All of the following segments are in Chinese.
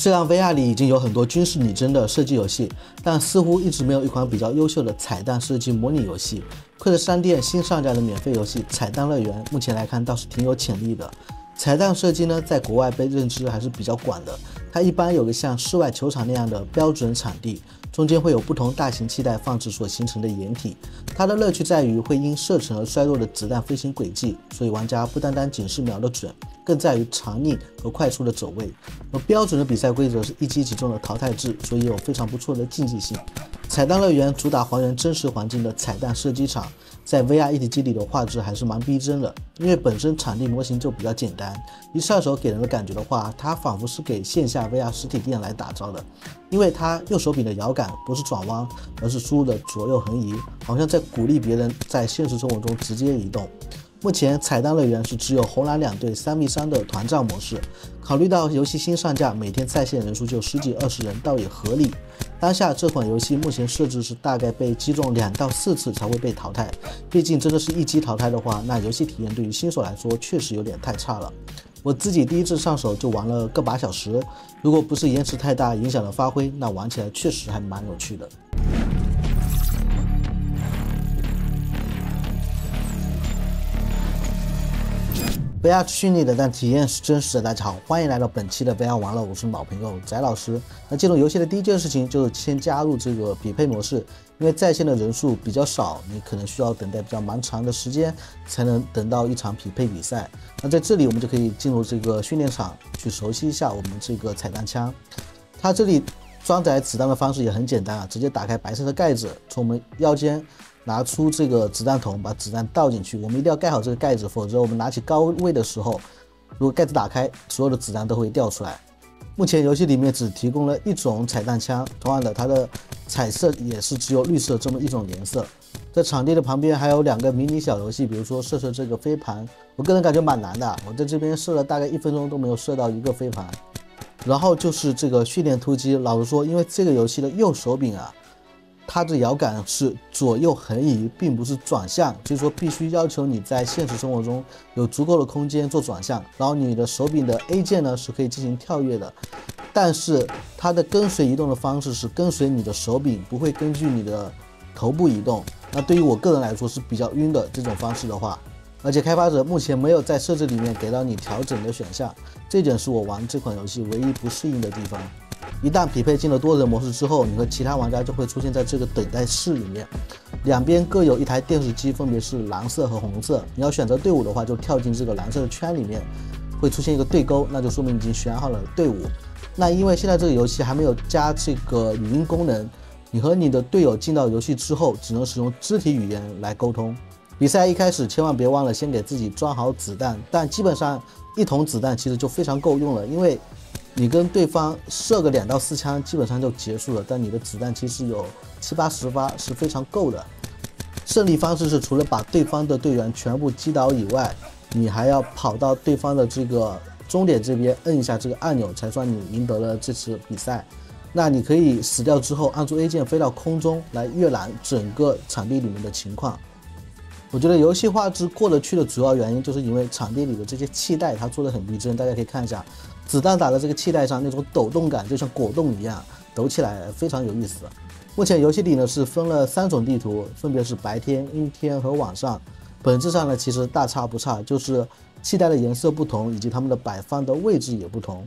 虽然 VR 里已经有很多军事拟真的射击游戏，但似乎一直没有一款比较优秀的彩蛋射击模拟游戏。亏着商店新上架的免费游戏《彩蛋乐园》，目前来看倒是挺有潜力的。彩蛋射击呢，在国外被认知还是比较广的。它一般有个像室外球场那样的标准场地，中间会有不同大型气袋放置所形成的掩体。它的乐趣在于会因射程而衰弱的子弹飞行轨迹，所以玩家不单单仅是瞄得准，更在于长逆和快速的走位。而标准的比赛规则是一击即中的淘汰制，所以有非常不错的竞技性。彩蛋乐园主打还原真实环境的彩蛋射击场，在 VR 一体机里的画质还是蛮逼真的，因为本身场地模型就比较简单，一上手给人的感觉的话，它仿佛是给线下 VR 实体店来打造的，因为它右手柄的摇杆不是转弯，而是输入的左右横移，好像在鼓励别人在现实生活中直接移动。目前彩蛋乐园是只有红蓝两队3v3的团战模式，考虑到游戏新上架，每天在线人数就10几20人，倒也合理。当下这款游戏目前设置是大概被击中2到4次才会被淘汰，毕竟真的是一击淘汰的话，那游戏体验对于新手来说确实有点太差了。我自己第一次上手就玩了个把小时，如果不是延迟太大影响了发挥，那玩起来确实还蛮有趣的。VR 虚拟的，但体验是真实的。大家好，欢迎来到本期的 VR 玩乐，我是老朋友翟老师。那进入游戏的第一件事情就是先加入这个匹配模式，因为在线的人数比较少，你可能需要等待比较蛮长的时间才能等到一场匹配比赛。那在这里我们就可以进入这个训练场去熟悉一下我们这个彩蛋枪。它这里装载子弹的方式也很简单啊，直接打开白色的盖子，从我们腰间拿出这个子弹筒，把子弹倒进去。我们一定要盖好这个盖子，否则我们拿起高位的时候，如果盖子打开，所有的子弹都会掉出来。目前游戏里面只提供了一种彩弹枪，同样的，它的彩色也是只有绿色这么一种颜色。在场地的旁边还有2个迷你小游戏，比如说射这个飞盘，我个人感觉蛮难的，我在这边射了大概1分钟都没有射到一个飞盘。然后就是这个训练突击，老实说，因为这个游戏的右手柄啊，它的摇杆是左右横移，并不是转向，所以说必须要求你在现实生活中有足够的空间做转向。然后你的手柄的 A 键呢是可以进行跳跃的，但是它的跟随移动的方式是跟随你的手柄，不会根据你的头部移动。那对于我个人来说是比较晕的这种方式的话，而且开发者目前没有在设置里面给到你调整的选项，这点是我玩这款游戏唯一不适应的地方。一旦匹配进了多人模式之后，你和其他玩家就会出现在这个等待室里面，两边各有一台电视机，分别是蓝色和红色。你要选择队伍的话，就跳进这个蓝色的圈里面，会出现一个对勾，那就说明已经选好了队伍。那因为现在这个游戏还没有加这个语音功能，你和你的队友进到游戏之后，只能使用肢体语言来沟通。比赛一开始千万别忘了先给自己装好子弹，但基本上1桶子弹其实就非常够用了，因为你跟对方射个2到4枪基本上就结束了，但你的子弹其实有70、80发是非常够的。胜利方式是除了把对方的队员全部击倒以外，你还要跑到对方的这个终点这边摁一下这个按钮，才算你赢得了这次比赛。那你可以死掉之后按住 A 键飞到空中来阅览整个场地里面的情况。我觉得游戏画质过得去的主要原因就是因为场地里的这些气袋它做得很逼真，大家可以看一下子弹打在这个气袋上那种抖动感，就像果冻一样抖起来，非常有意思。目前游戏里呢是分了3种地图，分别是白天、阴天和晚上。本质上呢其实大差不差，就是气袋的颜色不同，以及它们的摆放的位置也不同。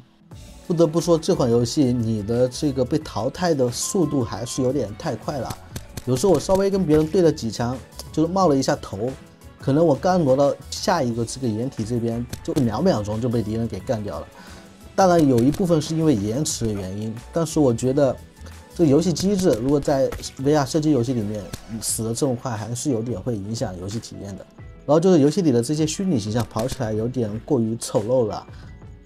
不得不说这款游戏你的这个被淘汰的速度还是有点太快了。有时候我稍微跟别人对了几枪，就是冒了一下头，可能我刚挪到下一个这个掩体这边，就2秒钟就被敌人给干掉了。当然有一部分是因为延迟的原因，但是我觉得这个游戏机制如果在 VR 射击游戏里面死得这么快，还是有点会影响游戏体验的。然后就是游戏里的这些虚拟形象跑起来有点过于丑陋了，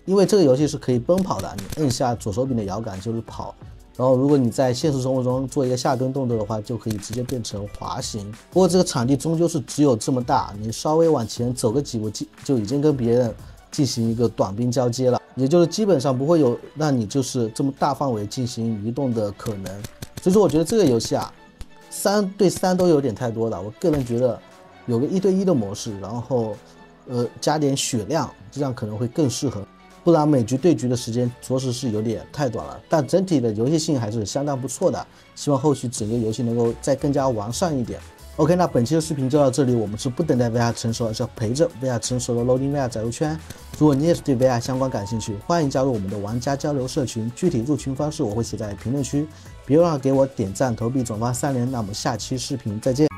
因为这个游戏是可以奔跑的，你摁下左手柄的摇杆就是跑。然后如果你在现实生活中做一个下蹲动作的话，就可以直接变成滑行。不过这个场地终究是只有这么大，你稍微往前走个几步就已经跟别人进行一个短兵交接了，也就是基本上不会有让你就是这么大范围进行移动的可能。所以说我觉得这个游戏啊，3对3都有点太多了。我个人觉得有个1对1的模式，然后加点血量，这样可能会更适合。不然每局对局的时间着实是有点太短了。但整体的游戏性还是相当不错的，希望后续整个游戏能够再更加完善一点。OK， 那本期的视频就到这里，我们是不等待 VR 成熟，而是要陪着 VR 成熟的 Loading VR 载入圈。如果你也是对 VR 相关感兴趣，欢迎加入我们的玩家交流社群，具体入群方式我会写在评论区。别忘了给我点赞、投币、转发3连。那我们下期视频再见。